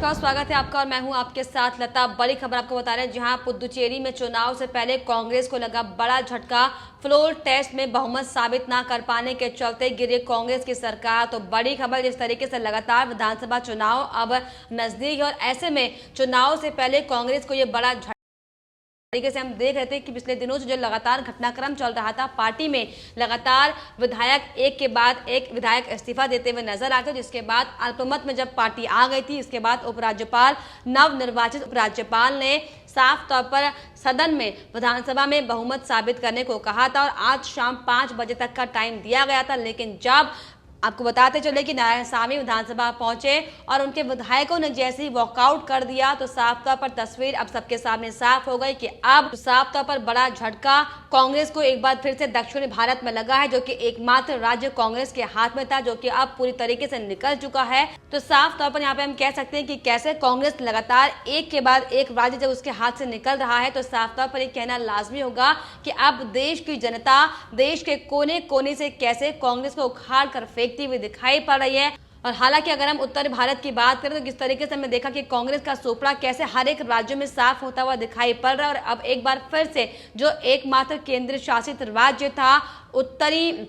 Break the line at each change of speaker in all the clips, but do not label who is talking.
नमस्कार, स्वागत है आपका और मैं हूं आपके साथ लता। बड़ी खबर आपको बता रहे हैं, जहां पुदुचेरी में चुनाव से पहले कांग्रेस को लगा बड़ा झटका। फ्लोर टेस्ट में बहुमत साबित ना कर पाने के चलते गिरी कांग्रेस की सरकार। तो बड़ी खबर, जिस तरीके से लगातार विधानसभा चुनाव अब नजदीक है और ऐसे में चुनाव से पहले कांग्रेस को ये बड़ा तरीके से हम देख रहे थे कि पिछले दिनों से जो लगातार घटनाक्रम चल रहा था, पार्टी में लगातार विधायक एक के बाद एक विधायक इस्तीफा देते हुए नजर आते, जिसके बाद अल्पमत में जब पार्टी आ गई थी, इसके बाद उपराज्यपाल नवनिर्वाचित उपराज्यपाल ने साफ तौर पर सदन में विधानसभा में बहुमत साबित करने को कहा था और आज शाम 5 बजे तक का टाइम दिया गया था। लेकिन जब आपको बताते चले कि नारायणसामी विधानसभा पहुंचे और उनके विधायकों ने जैसे ही वॉकआउट कर दिया, तो साफ तौर पर तस्वीर अब सबके सामने साफ हो गई कि अब साफ तौर पर बड़ा झटका कांग्रेस को एक बार फिर से दक्षिणी भारत में लगा है, जो कि एकमात्र राज्य कांग्रेस के हाथ में था, जो कि अब पूरी तरीके से निकल चुका है। तो साफ तौर पर यहाँ पे हम कह सकते हैं कि कैसे कांग्रेस लगातार एक के बाद एक राज्य जब उसके हाथ से निकल रहा है, तो साफ तौर पर यह कहना लाजमी होगा कि अब देश की जनता देश के कोने कोने से कैसे कांग्रेस को उखाड़ कर फेंकती हुई दिखाई पड़ रही है। और हालांकि अगर हम उत्तर भारत की बात करें तो किस तरीके से हमने देखा कि कांग्रेस का सोपड़ा कैसे हर एक राज्य में साफ होता हुआ दिखाई पड़ रहा है। और अब एक बार फिर से जो एकमात्र केंद्र शासित राज्य था उत्तरी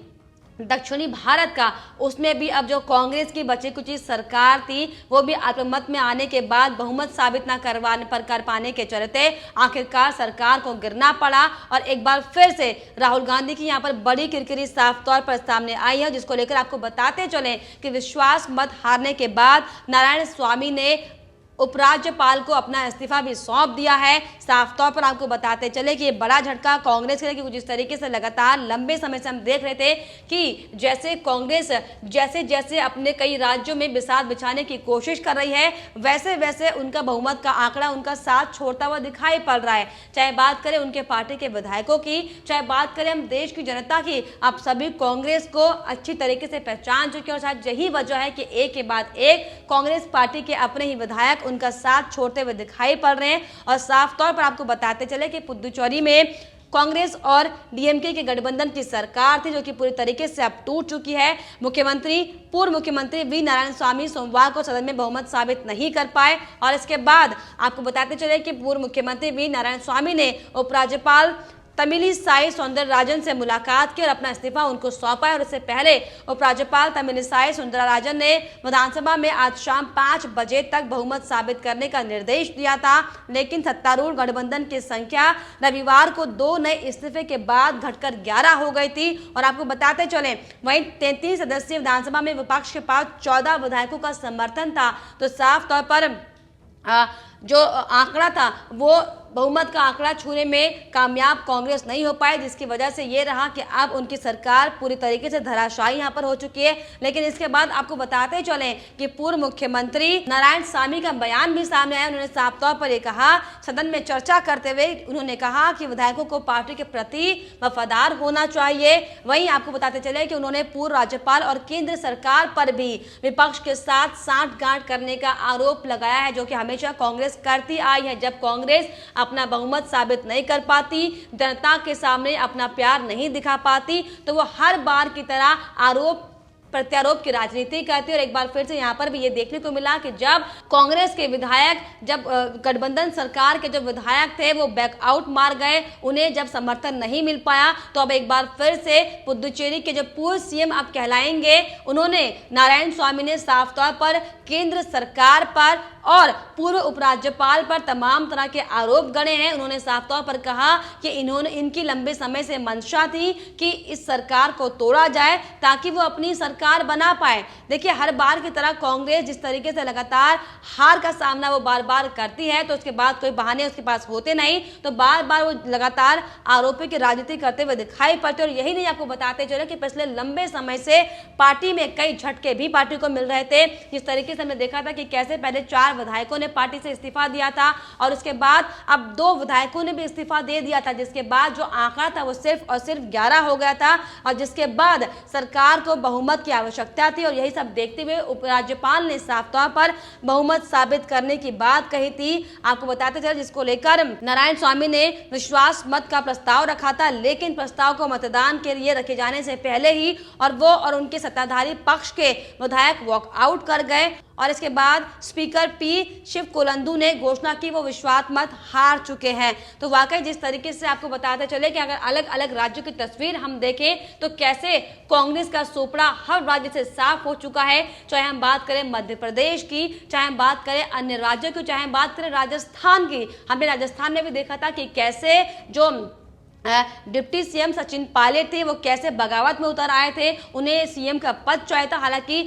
दक्षिणी भारत का, उसमें भी अब जो कांग्रेस की बची कुची सरकार थी, वो भी अल्पमत में आने के बाद बहुमत साबित न कर पाने के चलते आखिरकार सरकार को गिरना पड़ा। और एक बार फिर से राहुल गांधी की यहाँ पर बड़ी किरकिरी साफ तौर पर सामने आई है, जिसको लेकर आपको बताते चले कि विश्वास मत हारने के बाद नारायणसामी ने उपराज्यपाल को अपना इस्तीफा भी सौंप दिया है। साफ तौर पर आपको बताते चले कि ये बड़ा झटका कांग्रेस के लिए, कुछ इस तरीके से लगातार लंबे समय से हम देख रहे थे कि जैसे कांग्रेस जैसे जैसे अपने कई राज्यों में बिसात बिछाने की कोशिश कर रही है, वैसे वैसे उनका बहुमत का आंकड़ा उनका साथ छोड़ता हुआ दिखाई पड़ रहा है। चाहे बात करें उनके पार्टी के विधायकों की, चाहे बात करें हम देश की जनता की, आप सभी कांग्रेस को अच्छी तरीके से पहचान चुके हैं। और शायद यही वजह है कि एक के बाद एक कांग्रेस पार्टी के अपने ही विधायक उनका साथ छोड़ते हुए दिखाई पड़ रहे हैं। और साफ तौर पर आपको बताते चले कि पुदुचेरी में कांग्रेस और डीएमके के गठबंधन की सरकार थी, जो कि पूरी तरीके से अब टूट चुकी है। पूर्व मुख्यमंत्री वी नारायणसामी सोमवार को सदन में बहुमत साबित नहीं कर पाए और इसके बाद आपको बताते चले कि पूर्व मुख्यमंत्री वी नारायणसामी ने उपराज्यपाल तमिलिसाई सौंदरराजन से मुलाकात की और अपना इस्तीफा उनको सौंपा है। और इससे पहले उपराज्यपाल तमिलिसाई सौंदरराजन ने विधानसभा में आज शाम 5 बजे तक बहुमत साबित करने का निर्देश दिया था, लेकिन सत्तारूढ़ गठबंधन की संख्या रविवार को 2 नए इस्तीफे के बाद घटकर 11 हो गई थी। और आपको बताते चले वहीं 33 सदस्यीय विधानसभा में विपक्ष के पास 14 विधायकों का समर्थन था। तो साफ तौर पर जो आंकड़ा था वो बहुमत का आंकड़ा छूने में कामयाब कांग्रेस नहीं हो पाई, जिसकी वजह से ये रहा कि अब उनकी सरकार पूरी तरीके से धराशायी यहाँ पर हो चुकी है। लेकिन इसके बाद आपको बताते चलें कि पूर्व मुख्यमंत्री नारायणसामी का बयान भी सामने आया। उन्होंने साफ तौर पर ये कहा, सदन में चर्चा करते हुए उन्होंने कहा कि विधायकों को पार्टी के प्रति वफादार होना चाहिए। वहीं आपको बताते चले कि उन्होंने पूर्व राज्यपाल और केंद्र सरकार पर भी विपक्ष के साथ सांठगांठ करने का आरोप लगाया है, जो कि हमेशा कांग्रेस करती आई है। जब कांग्रेस अपना बहुमत साबित नहीं कर पाती, जनता के सामने अपना प्यार नहीं दिखा पाती, तो वो हर बार की तरह आरोप प्रत्यारोप की राजनीति करती है। और एक बार फिर से यहाँ पर भी ये देखने को मिला कि जब कांग्रेस के विधायक, जब गठबंधन सरकार के जो विधायक थे वो बैकआउट मार गए, उन्हें जब समर्थन नहीं मिल पाया, तो अब एक बार फिर से पुदुचेरी के जो पूर्व सीएम अब कहलाएंगे, उन्होंने नारायणसामी ने साफ तौर पर केंद्र सरकार पर और पूर्व उपराज्यपाल पर तमाम तरह के आरोप गढ़े हैं। उन्होंने साफ तौर पर कहा कि इनकी लंबे समय से मंशा थी कि इस सरकार को तोड़ा जाए ताकि वो अपनी सरकार बना पाए। देखिए, हर बार की तरह कांग्रेस जिस तरीके से लगातार हार का सामना वो बार बार करती है, तो उसके बाद कोई बहाने उसके पास होते नहीं, तो बार बार वो लगातार आरोपों की राजनीति करते हुए दिखाई पड़ते। और यही नहीं, आपको बताते चले कि पिछले लंबे समय से पार्टी में कई झटके भी पार्टी को मिल रहे थे। जिस तरीके से हमने देखा था कि कैसे पहले 4 विधायकों ने पार्टी से इस्तीफा दिया था और उसके बाद अब 2 विधायकों ने भी इस्तीफा दे दिया था, जिसके बाद जो आंकड़ा था वो सिर्फ और सिर्फ 11 हो गया था। और जिसके बाद सरकार को बहुमत की आवश्यकता थी और यही सब देखते हुए उपराज्यपाल ने साफ तौर पर बहुमत साबित करने की बात कही थी। आपको बताते चले जिसको लेकर नारायण स्वामी ने विश्वास मत का प्रस्ताव रखा था, लेकिन प्रस्ताव को मतदान के लिए रखे जाने से पहले ही और वो और उनके सत्ताधारी पक्ष के विधायक वॉकआउट कर गए और इसके बाद स्पीकर पी शिव कोलंदू ने घोषणा की वो विश्वास मत हार चुके हैं। तो वाकई जिस तरीके से आपको बताते चले कि अगर अलग अलग राज्यों की तस्वीर हम देखें तो कैसे कांग्रेस का सोपड़ा हर राज्य से साफ हो चुका है, चाहे हम बात करें मध्य प्रदेश की, चाहे हम बात करें अन्य राज्यों की, चाहे हम बात करें राजस्थान की। हमने राजस्थान में भी देखा था कि कैसे जो डिप्टी सीएम सचिन पायलट थे वो कैसे बगावत में उतर आए थे, उन्हें सीएम का पद चाहिए था। हालांकि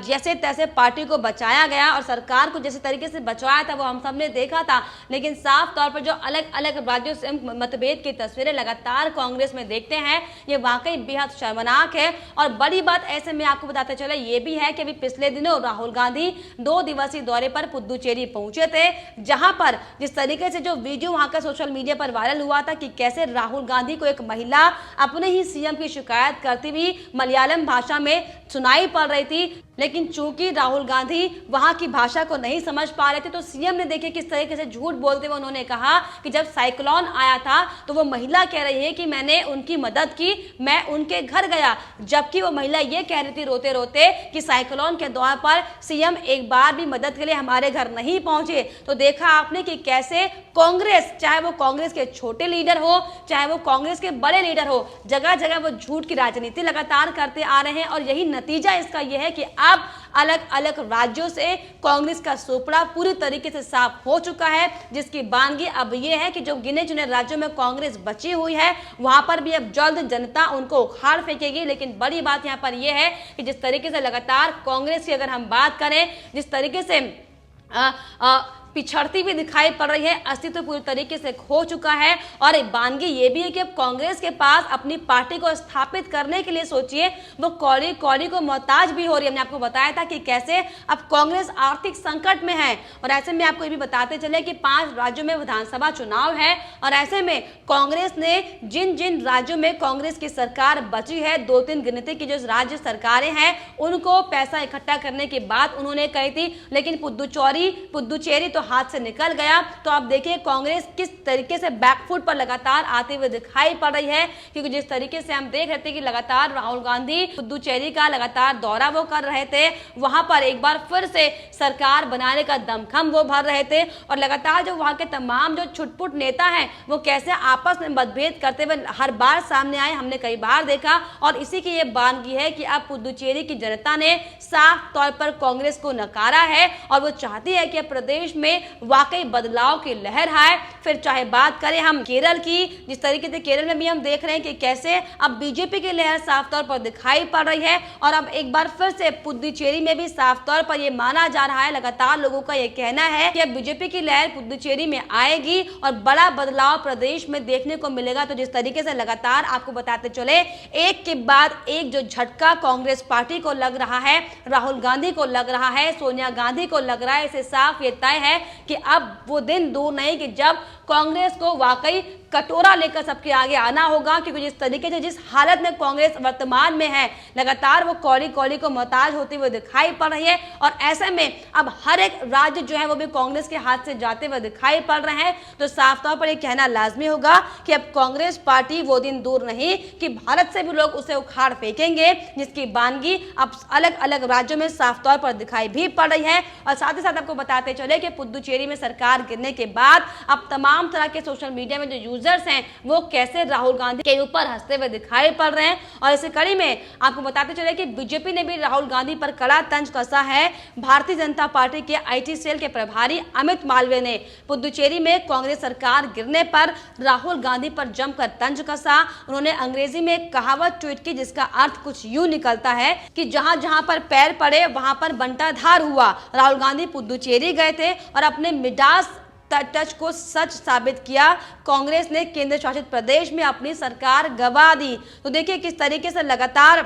जैसे तैसे पार्टी को बचाया गया और सरकार को जैसे तरीके से बचाया था वो हम सब ने देखा था, लेकिन साफ तौर पर जो अलग अलग राज्यों से मतभेद की तस्वीरें लगातार कांग्रेस में देखते हैं ये वाकई बेहद शर्मनाक है। और बड़ी बात ऐसे में आपको बताते चले ये भी है कि अभी पिछले दिनों राहुल गांधी 2 दिवसीय दौरे पर पुदुचेरी पहुंचे थे, जहां पर जिस तरीके से जो वीडियो वहां का सोशल मीडिया पर वायरल हुआ था कि कैसे राहुल गांधी को एक महिला अपने ही सीएम की शिकायत करती हुई मलयालम भाषा में सुनाई पड़ रही थी, लेकिन चूंकि राहुल गांधी वहां की भाषा को नहीं समझ पा रहे थे तो सीएम ने देखिए किस तरीके से झूठ बोलते हुए उन्होंने कहा कि जब साइक्लोन आया था तो वो महिला कह रही है कि मैंने उनकी मदद की, मैं उनके घर गया, जबकि वो महिला ये कह रही थी रोते रोते कि साइक्लोन के दौर पर सीएम एक बार भी मदद के लिए हमारे घर नहीं पहुंचे। तो देखा आपने कि कैसे कांग्रेस, चाहे वो कांग्रेस के छोटे लीडर हो चाहे वो कांग्रेस के बड़े लीडर हो, जगह जगह वो झूठ की राजनीति लगातार करते आ रहे हैं और यही नतीजा इसका यह है कि अब अलग अलग राज्यों से कांग्रेस का सोपड़ा पूरी तरीके से साफ हो चुका है, जिसकी बानगी अब यह है कि जो गिने चुने राज्यों में कांग्रेस बची हुई है वहां पर भी अब जल्द जनता उनको उखाड़ फेंकेगी। लेकिन बड़ी बात यहां पर यह है कि जिस तरीके से लगातार कांग्रेस की अगर हम बात करें, जिस तरीके से पिछड़ती भी दिखाई पड़ रही है, अस्तित्व पूरी तरीके से खो चुका है। और एक बानगी ये भी है कि अब कांग्रेस के पास अपनी पार्टी को स्थापित करने के लिए सोचिए वो कौड़ी कौड़ी को मोहताज भी हो रही है। हमने आपको बताया था कि कैसे अब कांग्रेस आर्थिक संकट में है और ऐसे में आपको ये भी बताते चले कि 5 राज्यों में विधानसभा चुनाव है और ऐसे में कांग्रेस ने जिन जिन राज्यों में कांग्रेस की सरकार बची है, 2-3 गिनती की जो राज्य सरकारें हैं उनको पैसा इकट्ठा करने की बात उन्होंने कही थी, लेकिन पुदुचेरी तो हाथ से निकल गया। तो आप देखिए कांग्रेस किस तरीके से बैकफुट पर लगातार आते हुए दिखाई पड़ रही है, क्योंकि जिस तरीके से हम देख रहे थे कि लगातार राहुल गांधी पुदुचेरी का लगातार दौरा वो कर रहे थे, वहां पर एक बार फिर से सरकार बनाने का दमखम वो भर रहे थे और लगातार जो वहां के तमाम जो छुटपुट नेता हैं वो कैसे आपस में मतभेद करते हुए हर बार सामने आए, हमने कई बार देखा। और इसी की ये बानगी है कि अब पुदुचेरी की जनता ने साफ तौर पर कांग्रेस को नकारा है और वो चाहती है कि प्रदेश में वाकई बदलाव की लहर आए। फिर चाहे बात करें हम केरल की, जिस तरीके से केरल में भी हम देख रहे हैं कि कैसे अब बीजेपी की लहर साफ तौर पर दिखाई पड़ रही है और अब एक बार फिर से पुदुचेरी में भी साफ तौर पर यह माना जा रहा है, लगातार लोगों का यह कहना है कि अब बीजेपी की लहर पुदुचेरी में आएगी और बड़ा बदलाव प्रदेश में देखने को मिलेगा। तो जिस तरीके से लगातार आपको बताते चले एक के बाद एक जो झटका कांग्रेस पार्टी को लग रहा है, राहुल गांधी को लग रहा है, सोनिया गांधी को लग रहा है, इसे साफ ये तय है कि अब वो दिन दूर नहीं कि जब कांग्रेस को वाकई कटोरा लेकर सबके आगे आना होगा, क्योंकि जिस तरीके से जिस हालत में कांग्रेस वर्तमान में है, लगातार वो कौड़ी कौड़ी को मोहताज होते हुए दिखाई पड़ रही है और ऐसे में अब हर एक राज्य जो है वो भी कांग्रेस के हाथ से जाते हुए दिखाई पड़ रहे हैं। तो साफ तौर पर यह कहना लाजमी होगा कि अब कांग्रेस पार्टी वो दिन दूर नहीं कि भारत से भी लोग उसे उखाड़ फेंकेंगे, जिसकी बानगी अब अलग अलग राज्यों में साफ तौर पर दिखाई भी पड़ रही है। और साथ ही साथ आपको बताते चले कि पुदुचेरी में सरकार गिरने के बाद अब तमाम तरह के सोशल मीडिया में जो यूजर्स हैं वो कैसे राहुल गांधी के ऊपर हंसते हुए दिखाई पड़ रहे हैं। और इसी कड़ी में आपको बताते चले कि बीजेपी ने भी राहुल गांधी पर कड़ा तंज कसा है। भारतीय जनता पार्टी के आईटी सेल के प्रभारी अमित मालवीय ने पुदुचेरी में कांग्रेस सरकार गिरने पर राहुल गांधी पर जमकर तंज कसा। उन्होंने अंग्रेजी में एक कहावत ट्वीट की जिसका अर्थ कुछ यूं निकलता है कि जहां जहां पर पैर पड़े वहां पर बंटाधार हुआ। राहुल गांधी पुदुचेरी गए थे और अपने मिडास टच को सच साबित किया। कांग्रेस ने केंद्र शासित प्रदेश में अपनी सरकार गंवा दी। तो देखिए किस तरीके से लगातार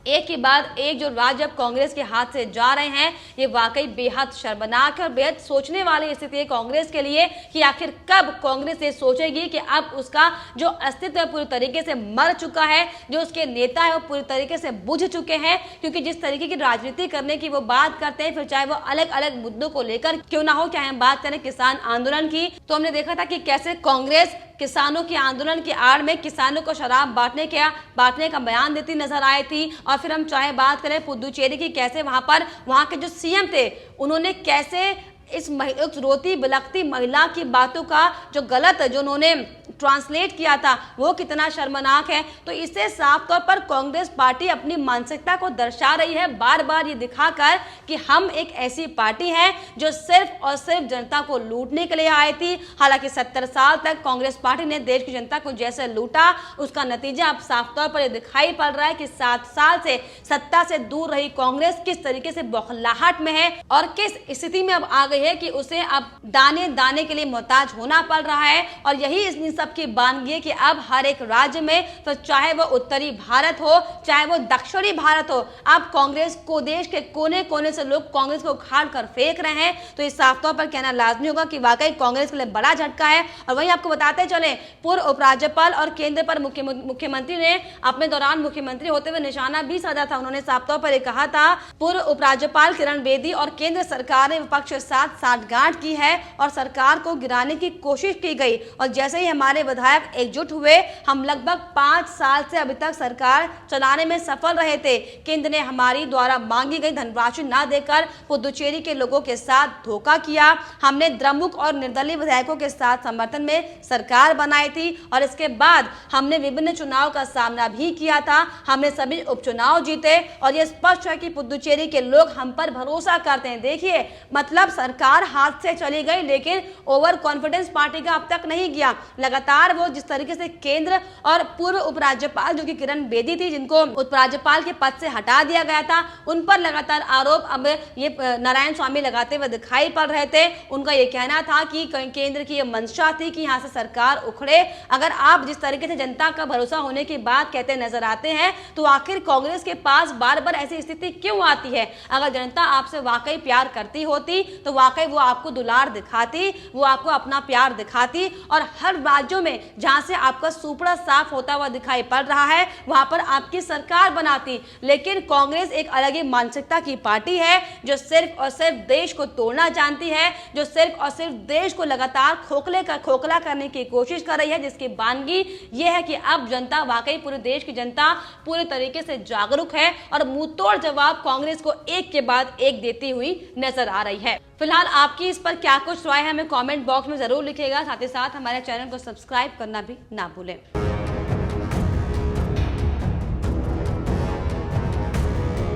एक के बाद एक जो राज्य अब कांग्रेस के हाथ से जा रहे हैं, ये वाकई बेहद शर्मनाक है और बेहद सोचने वाली स्थिति है कांग्रेस के लिए कि आखिर कब कांग्रेस ये सोचेगी कि अब उसका जो अस्तित्व पूरी तरीके से मर चुका है, जो उसके नेता है वो पूरी तरीके से बुझ चुके हैं। क्योंकि जिस तरीके की राजनीति करने की वो बात करते हैं, फिर चाहे वो अलग अलग मुद्दों को लेकर क्यों ना हो, चाहे हम बात करें किसान आंदोलन की, तो हमने देखा था कि कैसे कांग्रेस किसानों के आंदोलन की आड़ में किसानों को शराब बांटने का बयान देती नजर आई थी। और फिर हम चाहे बात करें पुदुचेरी की, कैसे वहां के जो सीएम थे उन्होंने कैसे इस रोती बिलखती महिला की बातों का जो गलत जो उन्होंने ट्रांसलेट किया था वो कितना शर्मनाक है। तो इससे साफ तौर पर कांग्रेस पार्टी अपनी मानसिकता को दर्शा रही है, बार बार ये दिखाकर कि हम एक ऐसी पार्टी है जो सिर्फ और सिर्फ जनता को लूटने के लिए आई थी। हालांकि 70 साल तक कांग्रेस पार्टी ने देश की जनता को जैसे लूटा, उसका नतीजा अब साफ तौर पर दिखाई पड़ रहा है कि 7 साल से सत्ता से दूर रही कांग्रेस किस तरीके से बौखलाहट में है और किस स्थिति में अब आ गई है कि उसे अब दाने दाने के लिए मोहताज होना पड़ रहा है। और यही इन सब की बानगी है कि अब हर एक राज्य में, तो चाहे वो उत्तरी भारत हो चाहे वो दक्षिणी भारत हो, अब कांग्रेस को देश के कोने कोने से लोग कांग्रेस को उखाड़ कर फेंक रहे हैं। तो इस साफ तौर पर कहना लाजमी होगा कि वाकई कांग्रेस के लिए बड़ा झटका है। और वहीं आपको बताते चले, पूर्व उपराज्यपाल और केंद्र पर मुख्यमंत्री ने अपने दौरान मुख्यमंत्री होते हुए निशाना भी साधा था। उन्होंने साफ तौर पर कहा था, पूर्व उपराज्यपाल किरण बेदी और केंद्र सरकार ने विपक्ष के साथ साठगांठ की है और सरकार को गिराने की कोशिश की गई। और जैसे ही हमारे विधायक एकजुट हुए, हम लगभग 5 साल से अभी तक सरकार चलाने में सफल रहे थे। केंद्र ने हमारी द्वारा मांगी गई धनराशि न देकर पुदुचेरी के लोगों के साथ धोखा किया। हमने द्रमुक और निर्दलीय विधायकों के साथ समर्थन में सरकार बनाई थी और इसके बाद हमने विभिन्न चुनाव का सामना भी किया था। हमने सभी उपचुनाव जीते और यह स्पष्ट है कि पुदुचेरी के लोग हम पर भरोसा करते हैं। देखिए, मतलब सरकार हाथ से चली गई लेकिन ओवर कॉन्फिडेंस पार्टी का अब तक नहीं गया। लगातार वो जिस तरीके से केंद्र और पूर्व उपराज्यपाल जो कि किरण बेदी थी, जिनको उपराज्यपाल के पद से हटा दिया गया था, उन पर लगातार आरोप अब ये नारायण स्वामी लगाते हुए दिखाई पड़ रहे थे। उनका ये कहना था कि केंद्र की ये मंशा थी कि यहाँ से सरकार उखड़े। अगर आप जिस तरीके से जनता का भरोसा होने की बात कहते नजर आते हैं, तो आखिर कांग्रेस के पास बार बार ऐसी स्थिति क्यों आती है? अगर जनता आपसे वाकई प्यार करती होती तो वाकई वो आपको दुलार दिखाती, वो आपको अपना प्यार दिखाती और हर राज्यों में जहां से आपका सुपड़ा साफ होता हुआ दिखाई पड़ रहा है वहां पर आपकी सरकार बनाती। लेकिन कांग्रेस एक अलग ही मानसिकता की पार्टी है जो सिर्फ और सिर्फ देश को तोड़ना जानती है, जो सिर्फ और सिर्फ देश को लगातार खोखला करने की कोशिश कर रही है, जिसकी बानगी यह है कि अब जनता, वाकई पूरे देश की जनता पूरे तरीके से जागरूक है और मुंहतोड़ जवाब कांग्रेस को एक के बाद एक देती हुई नजर आ रही है। फिलहाल आपकी इस पर क्या कुछ राय है, हमें कमेंट बॉक्स में जरूर लिखिएगा। साथ ही साथ हमारे चैनल को सब्सक्राइब करना भी ना भूलें।